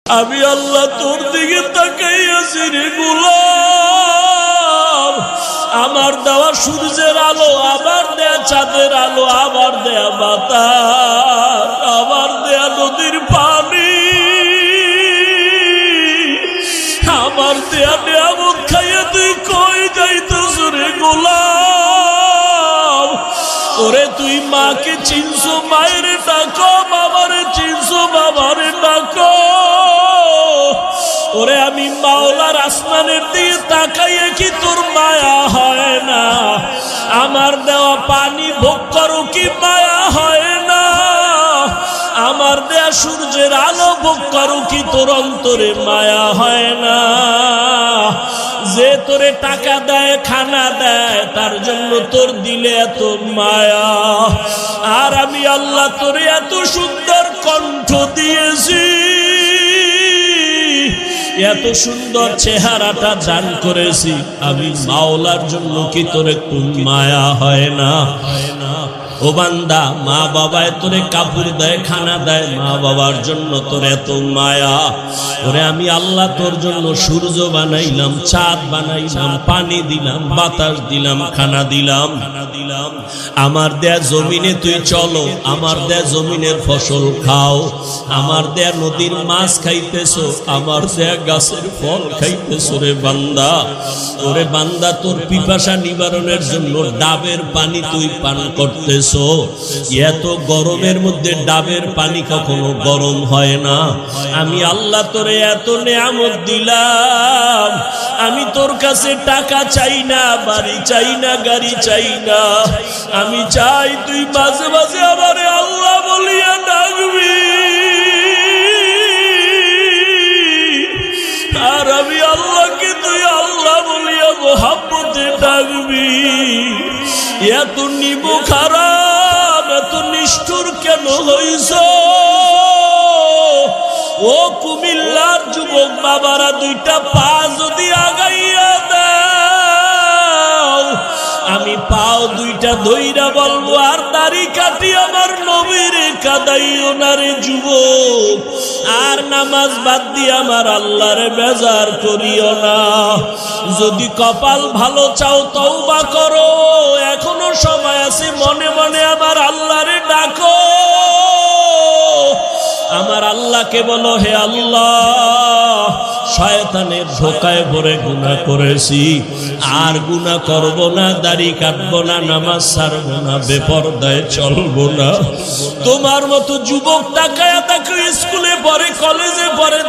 আমি আল্লাহ তোর দিকে তাকাইয়াছি রে গোলাম। আমার দেওয়া সূর্যের আলো, আবার দেয়া চাঁদের আলো, আবার দেয়া বাতাস, আবার দেয়া নদীর পানি, আমার দেয়া নিয়ামত খাইয়া তুই কই যাইতেছ রে গোলাম? ওরে তুই মাকে চিনছো, মায়ের ডাকো, বাবারে চিনছো, বাবারে ডাকো। ওরে আমি মাওলার আসমানের দিকে তাকাইয়ে কি তোর মায়া হয় না? আমার দেওয়া পানি ভোগ করো কি মায়া হয় না? আমার দেয়া সূর্যের আলো ভোগ করো কি তোর অন্তরে মায়া হয় না? যে তোরে টাকা দেয়, খানা দেয়, তার জন্য তোর দিলে এত মায়া। আর আমি আল্লাহ তোরে এত সুন্দর কণ্ঠ দিয়েছি, এত সুন্দর চেহারাটা দান করেছি, আমি মাওলার জন্য কি তোর একটু মায়া হয় না? ও বান্দা, মা বাবায় তোরে কাপড় দেয়, খানা দেয়, মা বাবার জন্য তোর এত মায়া। ওরে আমি আল্লাহ তোর জন্য সূর্য বানাইলাম, চাঁদ বানাইলাম, পানি দিলাম, বাতাস দিলাম, খানা দিলাম। আমার দেয়া জমিনে তুই চলো, আমার দেয়া জমিনের ফসল খাও, আমার দেয়া নদীর মাছ খাইতেছো, আমার দেয়া গাছের ফল খাইতেছো রে বান্দা। ওরে বান্দা, তোর পিপাসা নিবারণের জন্য ডাবের পানি তুই পান করতেছ। এত গরমের মধ্যে ডাবের পানি কখনো গরম হয় না। আমি আল্লাহ তোরে এত নেয়ামত দিলাম, আমি তোর কাছে টাকা চাই না, বাড়ি চাই না, গাড়ি চাই না। আমি চাই তুই মাঝে মাঝে আমারে আল্লাহ বলিয়া ডাকবি। আর আমি আল্লাহকে তুই আল্লাহ বলিয়া মোহাম্মতে ডাকবি। এত নিবো খারাপ, এত নিষ্ঠুর কেন হইছ? ও কুমিল্লার যুবক বাবারা, দুইটা পা যদি আগাইয়া দাও, আমি পাও দুইটা ধইরা বলবো, আর দাড়ি কাটি আমার নবীর কাদাইও না রে যুবক। আর নামাজ বাদ দিয়ে আমার আল্লাহরে বেজার করিও না। যদি কপাল ভালো চাও তওবা করো, এখনো সময় আছে, মনে মনে আমার আল্লাহরে ডাকো। আমার আল্লাহকে বলো, হে আল্লাহ, শয়তানের ধোকায় পড়ে গুনাহ করেছি, আর গুনাহ করব না, দাড়ি কাটবো না, নামাজ ছাড়বো না, বেপরদায় চলবো না। তোমার মতো যুবক তাকায়া তাকে স্কুলে পড়ে, কলেজে পড়ে,